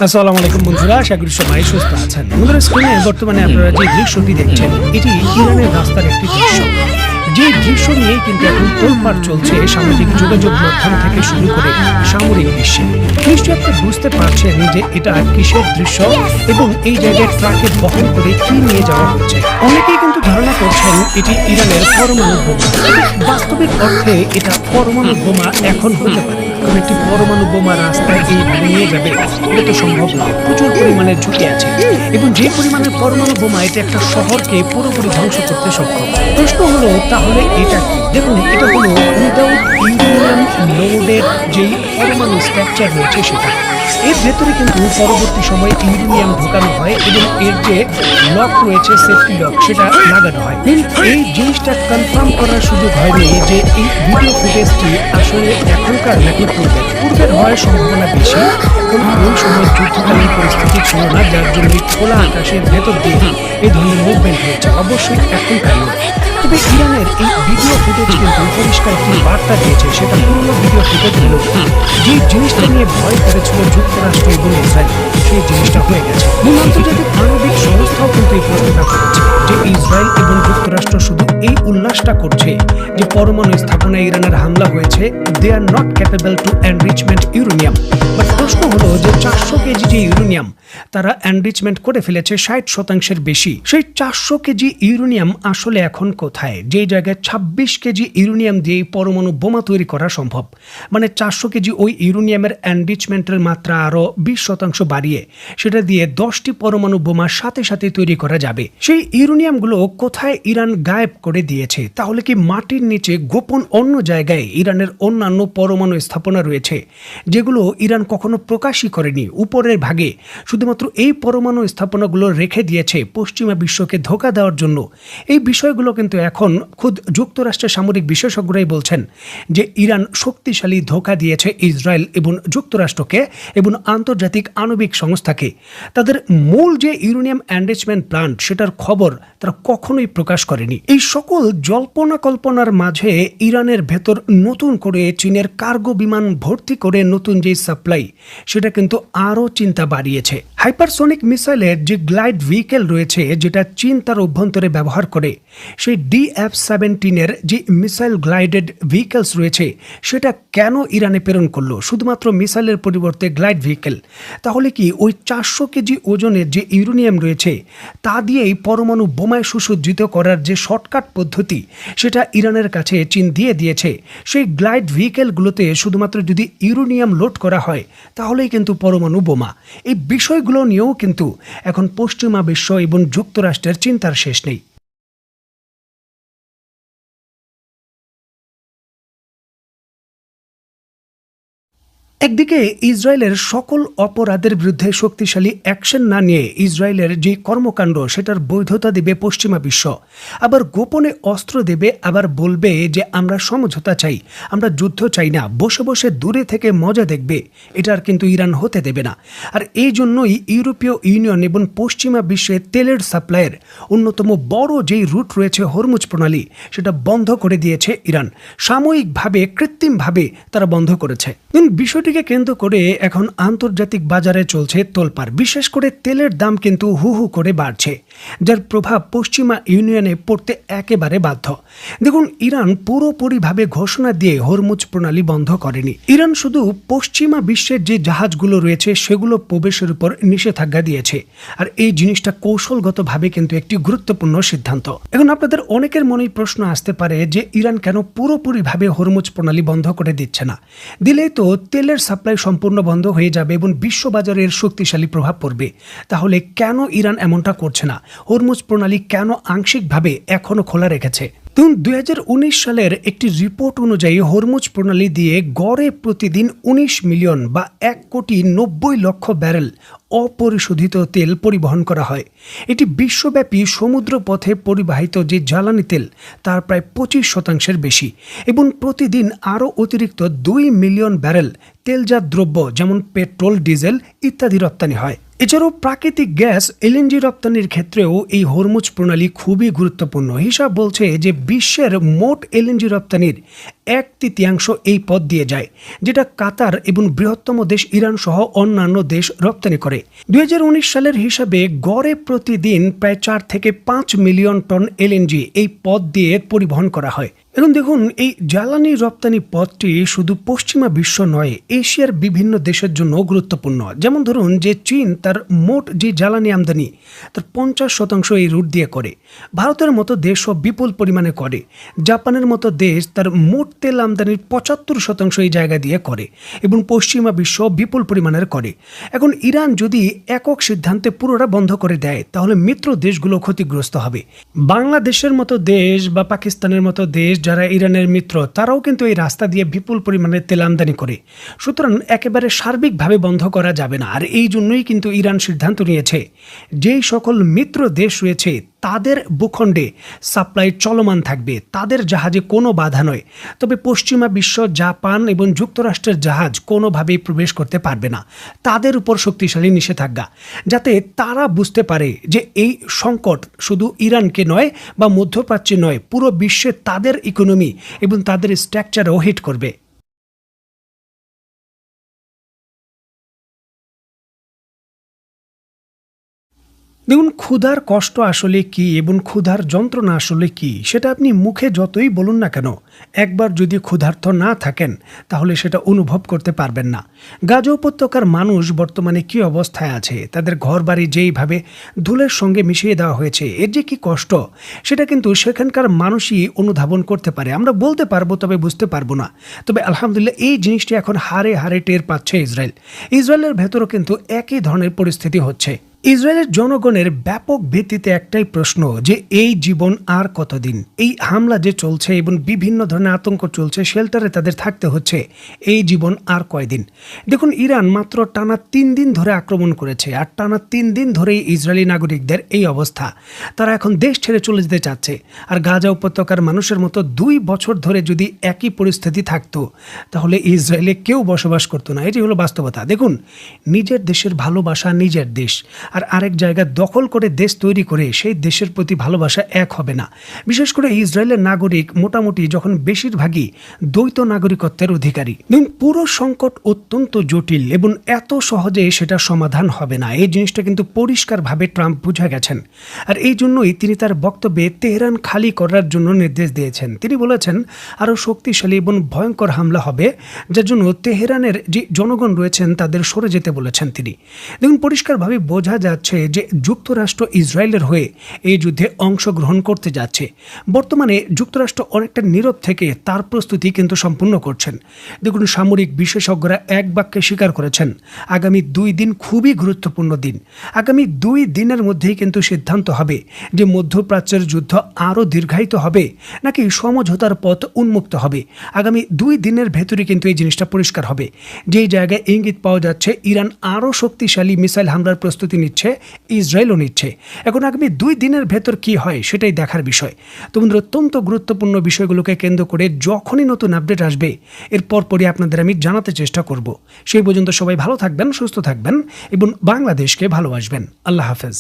আসসালামু আলাইকুম বন্ধুরা, আশা করি সবাই সুস্থ আছেন। বন্ধুরা, স্ক্রিনে বর্তমানে আপনারা যে দৃশ্যটি দেখছেন এটি ইরানের রাস্তার একটি দৃশ্য। যে দৃশ্য নিয়েই কিন্তু এখন তোলপাড় চলছে সামাজিক যোগাযোগ মাধ্যম থেকে শুরু করে সামরিক বিশ্বে। নিশ্চয়ই আপনি বুঝতে পারছেন যে এটা কিসের দৃশ্য এবং এই জায়গায় ট্রাকে বহন করে কি নিয়ে যাওয়া হচ্ছে। অনেকেই কিন্তু ধারণা করছেন এটি ইরানের পরমাণু বোমা। বাস্তবিক অর্থে এটা পরমাণু বোমা এখন হতে পারে না, কারণ একটি পরমাণু বোমা রাস্তায় এইভাবে নিয়ে যাবে এটা তো সম্ভব নয়। প্রচুর পরিমাণে ঝুঁকি আছে এবং যে পরিমাণের পরমাণু বোমা এটা একটা শহরকে পুরোপুরি ধ্বংস করতে সক্ষম। প্রশ্ন হলো, তাহলে এটা কি? দেখুন, এটা হলো উইদাউট ইউরেনিয়াম লোডেড যেই পরমাণু স্ট্রাকচার রয়েছে সেটা। এর ভেতরে কিন্তু পরবর্তী সময়ে ইউরেনিয়াম ঢোকানো হয় এবং এর যে লক রয়েছে, সেফটি লক, সেটা লাগানো হয়। এই জিনিসটা কনফার্ম করার সুযোগ হয়নি যে এই ভিডিও ফুটেজটি আসলে এখনকার নাকি পূর্বের হওয়ার সম্ভাবনা বেশি, কারণ ওই সময় যুদ্ধকালীন পরিস্থিতি ছিল না, যার জন্য খোলা আকাশের ভেতর দিয়ে এই ধরনের মুভমেন্ট হয়েছে। অবশ্যই এখনকার নয়, তবে ইরানের এই ভিডিও ফুটেজ কিন্তু পরিষ্কার একটি বার্তা দিয়েছে। সেটা পুরনো ভিডিও ফুটেজ হলো যে জিনিসটা নিয়ে ভয় করেছিল যুক্তরাষ্ট্র এবং ইসরায়েল, সেই জিনিসটা হয়ে গেছে। আন্তর্জাতিক আণবিক সংস্থাও কিন্তু এই প্রশ্নটা করেছে যে ইসরায়েল এবং যুক্তরাষ্ট্র শুধু এই উল্লাসটা করছে যে পরমাণু স্থাপনায় ইরানের হামলা হয়েছে, they are not capable to enrichment uranium. But প্রশ্ন হলো যে 400 কেজি যে ইউরেনিয়াম তারা এনরিচমেন্ট করে ফেলেছে 60% বেশি, সেই 400 কেজি ইউরেনিয়াম আসলে এখন কোথায়? যে জায়গায় 26 কেজি ইউরেনিয়াম দিয়ে পরমাণু বোমা তৈরি করা সম্ভব। মানে 400 কেজি ওই ইউরেনিয়ামের এনরিচমেন্টের মাত্রা আরো 20% বাড়িয়ে সেটা দিয়ে 10টি পরমাণু বোমা সাথে সাথে তৈরি করা যাবে। সেই ইউরেনিয়ামগুলো কোথায় ইরান গায়েব করে দিয়েছে? তাহলে কি মাটির নিচে গোপন অন্য জায়গায় ইরানের অন্যান্য পরমাণু স্থাপনা রয়েছে যেগুলো ইরান কখনো প্রকাশই করেনি? উপরের ভাগে শুধুমাত্র এই পরমাণু স্থাপনাগুলো রেখে দিয়েছে পশ্চিমা বিশ্বকে ধোঁকা দেওয়ার জন্য। এই বিষয়গুলো কিন্তু এখন খুদ যুক্তরাষ্ট্রের সামরিক বিশেষজ্ঞরাই বলছেন যে ইরান শক্তিশালী ধোঁকা দিয়েছে ইসরায়েল এবং যুক্তরাষ্ট্রকে এবং আন্তর্জাতিক আণবিক সংস্থাকে। তাদের মূল যে ইউরেনিয়াম এনরিচমেন্ট প্ল্যান্ট সেটার খবর তারা কখনোই প্রকাশ করেনি। এই সকল জল্পনা কল্পনার মাঝে ইরানের ভেতর নতুন করে চীনের কার্গো বিমান ভর্তি করে নতুন যে সাপ্লাই সেটা কিন্তু আরও চিন্তা বাড়িয়েছে। হাইপারসোনিক মিসাইলের যে গ্লাইড ভেহিকেল রয়েছে যেটা চীন তার অভ্যন্তরে ব্যবহার করে, সেই DF-17 যে মিসাইল গ্লাইডেড ভেহিকেলস রয়েছে সেটা কেন ইরানে প্রেরণ করলো? শুধুমাত্র মিসাইলের পরিবর্তে গ্লাইড ভেহিকেল। তাহলে কি ওই 400 কেজি ওজনের যে ইউরেনিয়াম রয়েছে তা দিয়েই পরমাণু বোমায় সুসজ্জিত করার যে শর্টকাট পদ্ধতি সেটা ইরানের কাছে চীন দিয়ে দিয়েছে? সেই গ্লাইড ভেহিকেলগুলোতে শুধুমাত্র যদি ইউরেনিয়াম লোড করা হয় তাহলেই কিন্তু পরমাণু বোমা। এই বিষয়গুলো নিয়েও কিন্তু এখন পশ্চিমা বিশ্ব এবং যুক্তরাষ্ট্রের চিন্তার শেষ নেই। একদিকে ইসরায়েলের সকল অপরাধের বিরুদ্ধে শক্তিশালী অ্যাকশন না নিয়ে ইসরায়েলের যে কর্মকাণ্ড সেটার বৈধতা দেবে পশ্চিমা বিশ্ব, আবার গোপনে অস্ত্র দেবে, আবার বলবে যে আমরা সমঝোতা চাই, আমরা যুদ্ধ চাই না, বসে বসে দূরে থেকে মজা দেখবে। এটার কিন্তু ইরান হতে দেবে না। আর এই জন্যই ইউরোপীয় ইউনিয়ন এবং পশ্চিমা বিশ্বে তেলের সাপ্লাইয়ের অন্যতম বড় যেই রুট রয়েছে হরমুজ প্রণালী সেটা বন্ধ করে দিয়েছে ইরান। সাময়িকভাবে কৃত্রিমভাবে তারা বন্ধ করেছে। বিষয়টিকে কেন্দ্র করে এখন আন্তর্জাতিক বাজারে চলছে তোলপাড়। বিশেষ করে তেলের দাম কিন্তু হু হু করে বাড়ছে, যার প্রভাব পশ্চিমা ইউনিয়নে পড়তে একেবারে বাধ্য। দেখুন, ইরান পুরোপুরিভাবে ঘোষণা দিয়ে হরমুজ প্রণালী বন্ধ করেনি। ইরান শুধু পশ্চিমা বিশ্বের যে জাহাজগুলো রয়েছে সেগুলো প্রবেশের উপর নিষেধাজ্ঞা দিয়েছে। আর এই জিনিসটা কৌশলগতভাবে কিন্তু একটি গুরুত্বপূর্ণ সিদ্ধান্ত। এখন আপনাদের অনেকের মনেই প্রশ্ন আসতে পারে যে ইরান কেন পুরোপুরিভাবে হরমুজ প্রণালী বন্ধ করে দিচ্ছে না? দিলে তো তেলের সাপ্লাই সম্পূর্ণ বন্ধ হয়ে যাবে এবং বিশ্ববাজারের শক্তিশালী প্রভাব পড়বে। তাহলে কেন ইরান এমনটা করছে না? হরমুজ প্রণালী কেন আংশিকভাবে এখনো খোলা রেখেছে? 2019 সালের একটি রিপোর্ট অনুযায়ী হরমুজ প্রণালী দিয়ে গড়ে প্রতিদিন 19 মিলিয়ন বা 1,90,00,000 ব্যারেল অপরিশোধিত তেল পরিবহন করা হয়। এটি বিশ্বব্যাপী সমুদ্র পথে পরিবাহিত যে জ্বালানি তেল তার প্রায় 25% বেশি এবং প্রতিদিন আরও অতিরিক্ত 2 মিলিয়ন ব্যারেল তেলজাত দ্রব্য যেমন পেট্রোল, ডিজেল ইত্যাদি রপ্তানি হয়। এছাড়াও প্রাকৃতিক গ্যাস LNG রপ্তানির ক্ষেত্রেও এই হরমুজ প্রণালী খুবই গুরুত্বপূর্ণ। হিসাব বলছে যে বিশ্বের মোট LNG রপ্তানির 1/3 এই পথ দিয়ে যায়, যেটা কাতার এবং বৃহত্তম দেশ ইরান সহ অন্যান্য দেশ রপ্তানি করে। 2019 সালের হিসাবে গড়ে প্রতিদিন প্রায় 4 থেকে 5 মিলিয়ন টন এলএনজি এই পথ দিয়ে পরিবহন করা হয়। এখন দেখুন, এই জ্বালানি রপ্তানি পথটি শুধু পশ্চিমা বিশ্ব নয়, এশিয়ার বিভিন্ন দেশের জন্য গুরুত্বপূর্ণ। যেমন ধরুন যে চীন তার মোট যে জ্বালানি আমদানি তার 50% এই রুট দিয়ে করে। ভারতের মতো দেশও বিপুল পরিমাণে করে। জাপানের মতো দেশ তার মোট তেল আমদানির 75% এই জায়গা দিয়ে করে এবং পশ্চিমা বিশ্ব বিপুল পরিমাণের করে। এখন ইরান যদি একক সিদ্ধান্তে পুরোটা বন্ধ করে দেয়, তাহলে মিত্র দেশগুলো ক্ষতিগ্রস্ত হবে। বাংলাদেশের মতো দেশ বা পাকিস্তানের মতো দেশ যারা ইরানের মিত্র, তারাও কিন্তু এই রাস্তা দিয়ে বিপুল পরিমাণে তেল আমদানি করে। সুতরাং একেবারে সার্বিকভাবে বন্ধ করা যাবে না। আর এই জন্যই কিন্তু ইরান সিদ্ধান্ত নিয়েছে, যেই সকল মিত্র দেশ রয়েছে তাদের ভূখণ্ডে সাপ্লাই চলমান থাকবে, তাদের জাহাজে কোনো বাধা নয়। তবে পশ্চিমা বিশ্ব, জাপান এবং যুক্তরাষ্ট্রের জাহাজ কোনোভাবেই প্রবেশ করতে পারবে না। তাদের উপর শক্তিশালী নিষেধাজ্ঞা, যাতে তারা বুঝতে পারে যে এই সংকট শুধু ইরানকে নয় বা মধ্যপ্রাচ্যে নয়, পুরো বিশ্বে তাদের ইকোনমি এবং তাদের স্ট্রাকচারও হিট করবে। দেখুন, ক্ষুধার কষ্ট আসলে কি এবং ক্ষুধার যন্ত্রণা আসলে কি, সেটা আপনি মুখে যতই বলুন না কেন, একবার যদি ক্ষুধার্ত না থাকেন তাহলে সেটা অনুভব করতে পারবেন না। গাজা উপত্যকার মানুষ বর্তমানে কি অবস্থায় আছে, তাদের ঘরবাড়ি যেইভাবে ধুলের সঙ্গে মিশিয়ে দেওয়া হয়েছে, এর যে কি কষ্ট, সেটা কিন্তু সেখানকার মানুষই অনুধাবন করতে পারে। আমরা বলতে পারবো, তবে বুঝতে পারবো না। তবে আলহামদুলিল্লাহ এই জিনিসটি এখন হারে হারে টের পাচ্ছে ইসরায়েলের ভেতরও কিন্তু একই ধরনের পরিস্থিতি হচ্ছে। ইসরায়েলের জনগণের ব্যাপক ভিত্তিতে একটাই প্রশ্ন, যে এই জীবন আর কতদিন? এই হামলা যে চলছে এবং বিভিন্ন ধরনের আতঙ্ক চলছে, শেল্টারে তাদের থাকতে হচ্ছে, এই জীবন আর কয়দিন? দেখুন, ইরান মাত্র টানা 3 দিন ধরে আক্রমণ করেছে, আর টানা 3 দিন ধরেই ইসরায়েলি নাগরিকদের এই অবস্থা। তারা এখন দেশ ছেড়ে চলে যেতে চাচ্ছে। আর গাজা উপত্যকার মানুষের মতো 2 বছর ধরে যদি একই পরিস্থিতি থাকতো, তাহলে ইসরায়েলে কেউ বসবাস করতো না। এটি হলো বাস্তবতা। দেখুন, নিজের দেশের ভালোবাসা নিজের দেশ, আর আরেক জায়গা দখল করে দেশ তৈরি করে সেই দেশের প্রতি ভালোবাসা এক হবে না। বিশেষ করে ইসরায়েলের নাগরিক মোটামুটি যখন বেশিরভাগই দ্বৈত নাগরিকত্বের অধিকারী। পুরো সংকট অত্যন্ত জটিল এবং এত সহজে সেটা সমাধান হবে না, এই জিনিসটা কিন্তু পরিষ্কারভাবে ট্রাম্প বুঝে গেছেন। আর এই জন্যই তিনি তার বক্তব্যে তেহরান খালি করার জন্য নির্দেশ দিয়েছেন। তিনি বলেছেন আরও শক্তিশালী এবং ভয়ঙ্কর হামলা হবে, যার জন্য তেহরানের যে জনগণ রয়েছেন তাদের সরে যেতে বলেছেন তিনি। দেখুন, পরিষ্কারভাবে বোঝা যাচ্ছে যে যুক্তরাষ্ট্র ইসরায়েলের হয়ে এই যুদ্ধে অংশগ্রহণ করতে যাচ্ছে। বর্তমানে যুক্তরাষ্ট্র অনেকটা নীরব থেকে তার প্রস্তুতি কিন্তু সম্পূর্ণ করছেন। দেখুন, সামরিক বিশেষজ্ঞরা এক বাক্যে স্বীকার করেছেন, আগামী 2 দিন খুবই গুরুত্বপূর্ণ দিন। আগামী 2 দিনের মধ্যেই কিন্তু সিদ্ধান্ত হবে যে মধ্যপ্রাচ্যের যুদ্ধ আরও দীর্ঘায়িত হবে নাকি সমঝোতার পথ উন্মুক্ত হবে। আগামী 2 দিনের ভেতরে কিন্তু এই জিনিসটা পরিষ্কার হবে। যেই জায়গায় ইঙ্গিত পাওয়া যাচ্ছে ইরান আরও শক্তিশালী মিসাইল হামলার প্রস্তুতি নিচ্ছে, ইসরায়েলও নিচ্ছে। এখন আগামী 2 দিনের ভেতর কি হয় সেটাই দেখার বিষয়। তো বন্ধুরা, অত্যন্ত গুরুত্বপূর্ণ বিষয়গুলোকে কেন্দ্র করে যখনই নতুন আপডেট আসবে এর পরপরই আপনাদের আমি জানাতে চেষ্টা করব। সেই পর্যন্ত সবাই ভালো থাকবেন, সুস্থ থাকবেন এবং বাংলাদেশকে ভালোবাসবেন। আল্লাহ হাফেজ।